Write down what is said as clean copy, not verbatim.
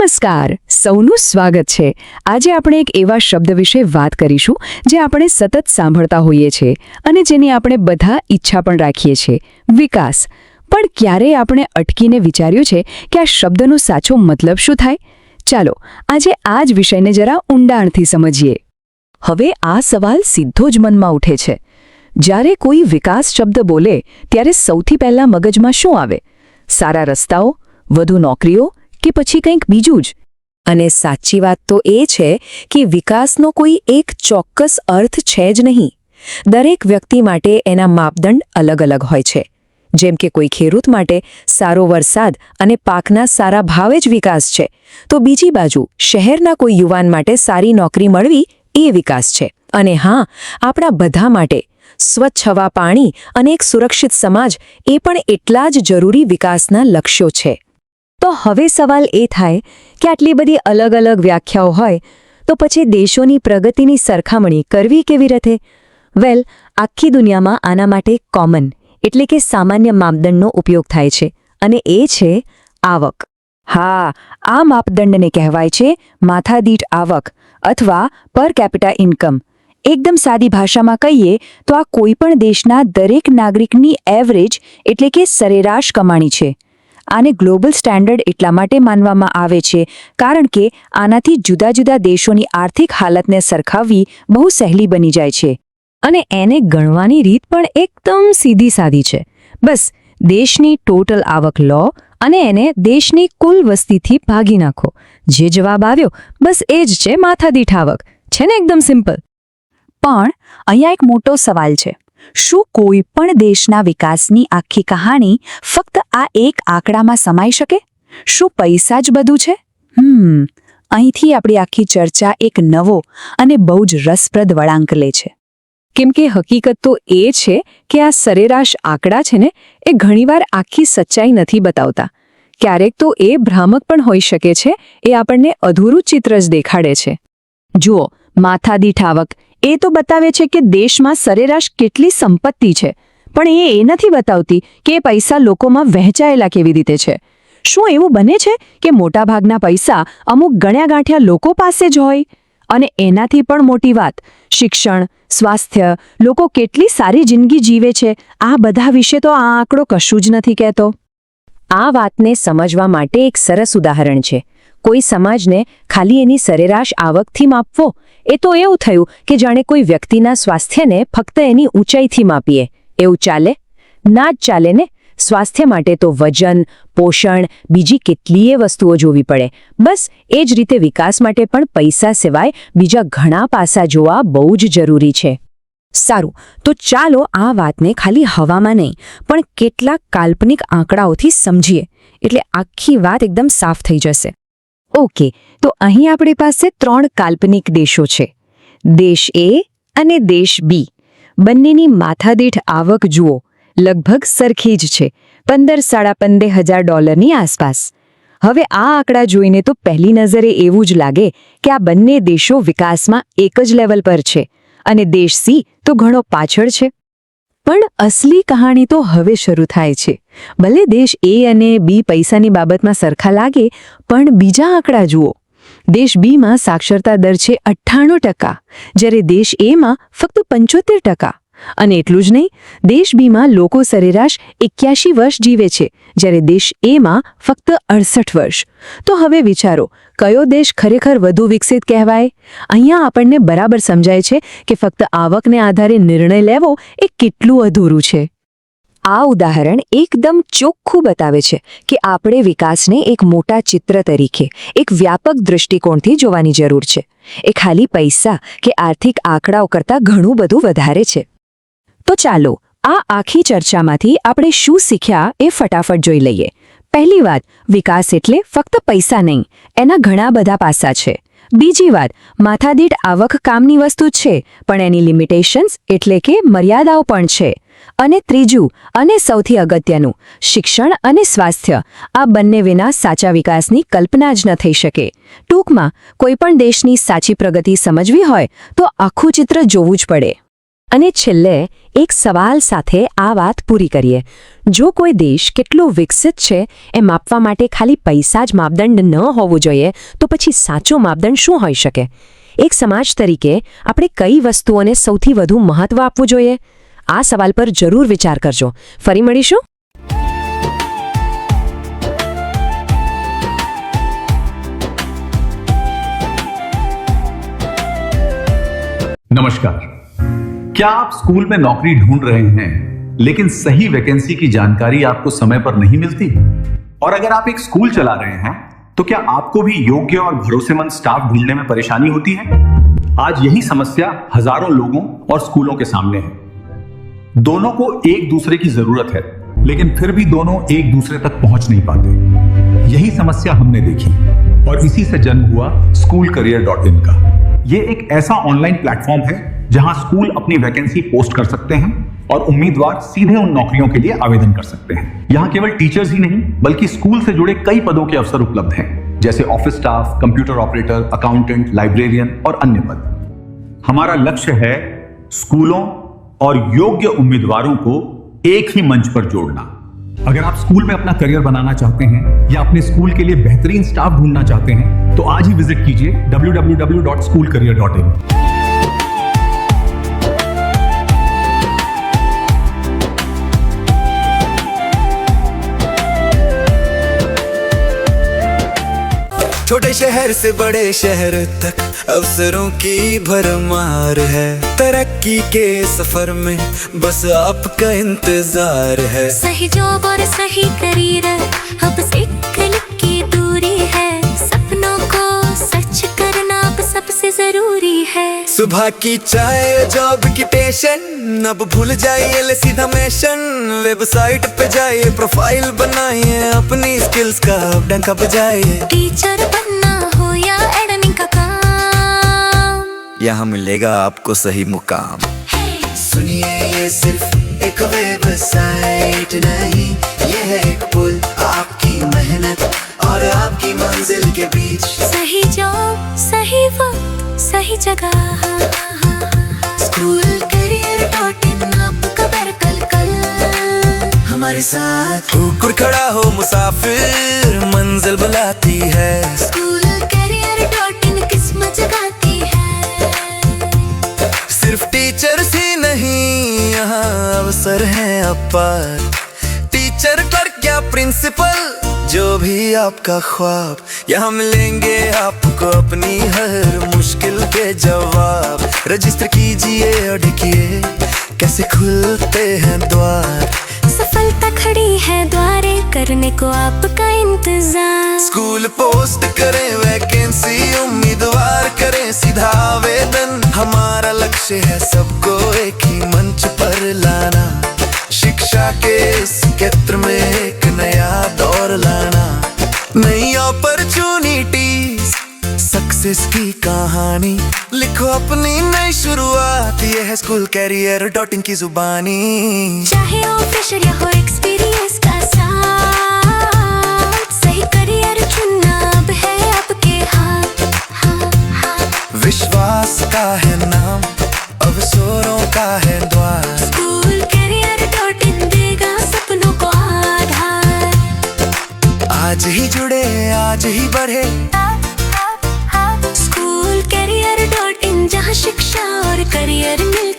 નમસ્કાર, સૌનું સ્વાગત છે। આજે આપણે એક એવા શબ્દ વિશે વાત કરીશું જે આપણે સતત સાંભળતા હોઈએ છીએ અને જેની આપણે બધા ઈચ્છા પણ રાખીએ છીએ, વિકાસ। પણ ક્યારેય આપણે અટકીને વિચાર્યું છે કે આ શબ્દનો સાચો મતલબ શું થાય? ચાલો આજે આ જ વિષયને જરા ઊંડાણથી સમજીએ। હવે આ સવાલ સીધો જ મનમાં ઉઠે છે। જ્યારે કોઈ વિકાસ શબ્દ બોલે ત્યારે સૌથી પહેલા મગજમાં શું આવે? સારા રસ્તાઓ, વધુ નોકરીઓ કે પછી કંઈક બીજું જ? અને સાચી વાત તો એ છે કે વિકાસનો કોઈ એક ચોક્કસ અર્થ છે જ નહીં। દરેક વ્યક્તિ માટે એના માપદંડ અલગ અલગ હોય છે। જેમ કે કોઈ ખેડૂત માટે સારો વરસાદ અને પાકના સારા ભાવે જ વિકાસ છે, તો બીજી બાજુ શહેરના કોઈ યુવાન માટે સારી નોકરી મળવી એ વિકાસ છે। અને હા, આપણા બધા માટે સ્વચ્છ હવા, પાણી અને એક સુરક્ષિત સમાજ એ પણ એટલા જ જરૂરી વિકાસના લક્ષ્યો છે। તો હવે સવાલ એ થાય કે આટલી બધી અલગ અલગ વ્યાખ્યાઓ હોય તો પછી દેશોની પ્રગતિની સરખામણી કરવી કેવી રીતે? વેલ, આખી દુનિયામાં આના માટે કોમન એટલે કે સામાન્ય માપદંડનો ઉપયોગ થાય છે અને એ છે આવક। હા, આ માપદંડને કહેવાય છે માથાદીઠ આવક અથવા પર કેપિટા ઇન્કમ। એકદમ સાદી ભાષામાં કહીએ તો આ કોઈપણ દેશના દરેક નાગરિકની એવરેજ એટલે કે સરેરાશ કમાણી છે। આને ગ્લોબલ સ્ટેન્ડર્ડ એટલા માટે માનવામાં આવે છે કારણ કે આનાથી જુદા જુદા દેશોની આર્થિક હાલતને સરખાવવી બહુ સહેલી બની જાય છે। અને એને ગણવાની રીત પણ એકદમ સીધી સાદી છે। બસ દેશની ટોટલ આવક લો અને એને દેશની કુલ વસ્તીથી ભાગી નાખો। જે જવાબ આવ્યો બસ એ જ છે માથાદીઠ આવક। છે ને એકદમ સિમ્પલ? પણ અહીંયા એક મોટો સવાલ છે। શું કોઈ પણ દેશના વિકાસની આખી કહાણી ફક્ત આ એક આંકડામાં સમાઈ શકે? શું પૈસા જ બધું છે? અહીંથી આપણી આખી ચર્ચા એક નવો અને બહુ જ રસપ્રદ વળાંક લે છે। કેમ કે હકીકત તો એ છે કે આ સરેરાશ આંકડા છે ને એ ઘણીવાર આખી સચ્ચાઈ નથી બતાવતા। ક્યારેક તો એ ભ્રામક પણ હોઈ શકે છે। એ આપણને અધૂરું ચિત્ર જ દેખાડે છે। જુઓ, માથાદીઠ આવક એ તો બતાવે છે કે દેશમાં સરેરાશ કેટલી સંપત્તિ છે, પણ એ નથી બતાવતી કે એ પૈસા લોકોમાં વહેંચાયેલા કેવી રીતે છે। શું એવું બને છે કે મોટાભાગના પૈસા અમુક ગણ્યા ગાંઠ્યા લોકો પાસે જ હોય? અને એનાથી પણ મોટી વાત, શિક્ષણ, સ્વાસ્થ્ય, લોકો કેટલી સારી જિંદગી જીવે છે, આ બધા વિશે તો આ આંકડો કશું જ નથી કહેતો। આ વાતને સમજવા માટે એક સરસ ઉદાહરણ છે। કોઈ સમાજને ખાલી એની સરેરાશ આવકથી માપવો એ તો એવું થયું કે જાણે કોઈ વ્યક્તિના સ્વાસ્થ્યને ફક્ત એની ઊંચાઈથી માપીએ। એવું ચાલે? ના જ ચાલે ને। સ્વાસ્થ્ય માટે તો વજન, પોષણ, બીજી કેટલીય વસ્તુઓ જોવી પડે। બસ એ જ રીતે વિકાસ માટે પણ પૈસા સિવાય બીજા ઘણા પાસા જોવા બહુ જ જરૂરી છે। સારું, તો ચાલો આ વાતને ખાલી હવામાં નહીં પણ કેટલાક કાલ્પનિક આંકડાઓથી સમજીએ, એટલે આખી વાત એકદમ સાફ થઈ જશે। ઓકે, તો અહીં આપણી પાસે 3 કાલ્પનિક દેશો છે, દેશ એ અને દેશ બી। બંનેની માથાદીઠ આવક જુઓ, લગભગ સરખી જ છે, $15,000-15,000 આસપાસ। હવે આ આંકડા જોઈને તો પહેલી નજરે એવું જ લાગે કે આ બંને દેશો વિકાસમાં એક જ લેવલ પર છે અને દેશ સી તો ઘણો પાછળ છે। પણ અસલી કહાણી તો હવે શરૂ થાય છે। ભલે દેશ એ અને બી પૈસાની બાબતમાં સરખા લાગે, પણ બીજા આંકડા જુઓ। દેશ બીમાં સાક્ષરતા દર છે 98%, જ્યારે દેશ એમાં ફક્ત 75%। અને એટલું જ નહીં, દેશ બીમાં લોકો સરેરાશ 81 વર્ષ જીવે છે, જ્યારે દેશ એમાં ફક્ત 68 વર્ષ। તો હવે વિચારો, કયો દેશ ખરેખર વધુ વિકસિત કહેવાય? અહીંયા આપણને બરાબર સમજાય છે કે ફક્ત આવકને આધારે નિર્ણય લેવો એ કેટલું અધૂરું છે। આ ઉદાહરણ એકદમ ચોખ્ખું બતાવે છે કે આપણે વિકાસને એક મોટા ચિત્ર તરીકે, એક વ્યાપક દૃષ્ટિકોણથી જોવાની જરૂર છે। એ ખાલી પૈસા કે આર્થિક આંકડાઓ કરતાં ઘણું બધું વધારે છે। તો ચાલો આ આખી ચર્ચામાંથી આપણે શું શીખ્યા એ ફટાફટ જોઈ લઈએ। પહેલી વાત, વિકાસ એટલે ફક્ત પૈસા નહીં, એના ઘણા બધા પાસા છે। બીજી વાત, માથાદીઠ આવક કામની વસ્તુ છે, પણ એની લિમિટેશન્સ એટલે કે મર્યાદાઓ પણ છે। અને ત્રીજું અને સૌથી અગત્યનું, શિક્ષણ અને સ્વાસ્થ્ય, આ બંને વિના સાચા વિકાસની કલ્પના જ ન થઈ શકે। ટૂંકમાં, કોઈપણ દેશની સાચી પ્રગતિ સમજવી હોય તો આખું ચિત્ર જોવું જ પડે। અને છેલ્લે એક સવાલ સાથે આ વાત પૂરી કરીએ. જો કોઈ દેશ કેટલો વિકસિત છે એ માપવા માટે ખાલી પૈસા જ માપદંડ ન હોવો જોઈએ તો પછી સાચો માપદંડ શું હોઈ શકે? એક સમાજ તરીકે આપણે કઈ વસ્તુઓને સૌથી વધુ મહત્વ આપવું જોઈએ? આ સવાલ પર જરૂર વિચાર કરજો. ફરી મળીશું. नमस्कार. क्या आप स्कूल में नौकरी ढूंढ रहे हैं लेकिन सही वैकेंसी की जानकारी आपको समय पर नहीं मिलती? और अगर आप एक स्कूल चला रहे हैं तो क्या आपको भी योग्य और भरोसेमंद स्टाफ ढूंढने में परेशानी होती है? आज यही समस्या हजारों लोगों और स्कूलों के सामने है. दोनों को एक दूसरे की जरूरत है, लेकिन फिर भी दोनों एक दूसरे तक पहुंच नहीं पाते. यही समस्या हमने देखी और इसी से जन्म हुआ SchoolCareer.in का. ये एक ऐसा ऑनलाइन प्लेटफॉर्म है जहां स्कूल अपनी वैकेंसी पोस्ट कर सकते हैं और उम्मीदवार सीधे उन नौकरियों के लिए आवेदन कर सकते हैं. यहां केवल टीचर्स ही नहीं बल्कि स्कूल से जुड़े कई पदों के अवसर उपलब्ध हैं, जैसे office staff, computer operator, accountant, librarian और अन्य पद. हमारा लक्ष्य है स्कूलों और योग्य उम्मीदवारों को एक ही मंच पर जोड़ना. अगर आप स्कूल में अपना करियर बनाना चाहते हैं या अपने स्कूल के लिए बेहतरीन स्टाफ ढूंढना चाहते हैं तो आज ही विजिट कीजिए www.schoolcareer.in. छोटे शहर से बड़े शहर तक अवसरों की भरमार है. तरक्की के सफर में बस आपका इंतजार है. सही जॉब और सही करियर अब एक क्लिक की दूरी है. सपनों को सच करना अब सबसे जरूरी है. सुबह की चाय, जॉब की टेंशन अब भूल जाइए, सीधा मिशन. वेबसाइट पे जाइए, प्रोफाइल बनाइए, अपनी स्किल्स का डंका बजाइए. टीचर बनना हो या एडमिन का काम, यहाँ मिलेगा आपको सही मुकाम. सुनिए ये सिर्फ एक वेबसाइट नहीं, ये है एक पुल आपकी मेहनत और आपकी मंजिल के बीच. सही जॉब, सही वक्त, सही जगह. SchoolCareer.in आपका बेहतर कल हमारे साथ. कुकुर खड़ा हो मुसाफिर, मंजिल बुलाती है. SchoolCareer.in किस्मत जगाती है. सिर्फ टीचर्स ही नहीं, यहाँ अवसर हैं अपार. टीचर, क्लर्क या प्रिंसिपल, जो भी आपका ख्वाब, यहाँ मिलेंगे आपको अपनी हर मुश्किल के जवाब. रजिस्टर कीजिए और देखिए कैसे खुलते हैं द्वार. सफलता खड़ी है द्वारे, करने को आपका इंतजार. स्कूल पोस्ट करें वैकेंसी, उम्मीदवार करें सीधा आवेदन. हमारा लक्ष्य है सबको एक ही मंच पर लाना. शिक्षा के इस क्षेत्र में एक नया दौर लाना. नई अपॉर्चुनिटीज, सक्सेस की कहानी, लिखो अपनी नई शुरुआत. ये है SchoolCareer.in की जुबानी. चाहे हो फ्रेशर या हो एक्सपीरियंस का साथ, सही करियर चुनना अब है आपके हाथ. विश्वास का है नाम, अवसरों का है द्वार. SchoolCareer.in देगा सपनों को आधार. आज ही जुड़े, आज ही बढ़े. SchoolCareer.in जहाँ शिक्षा और करियर मिल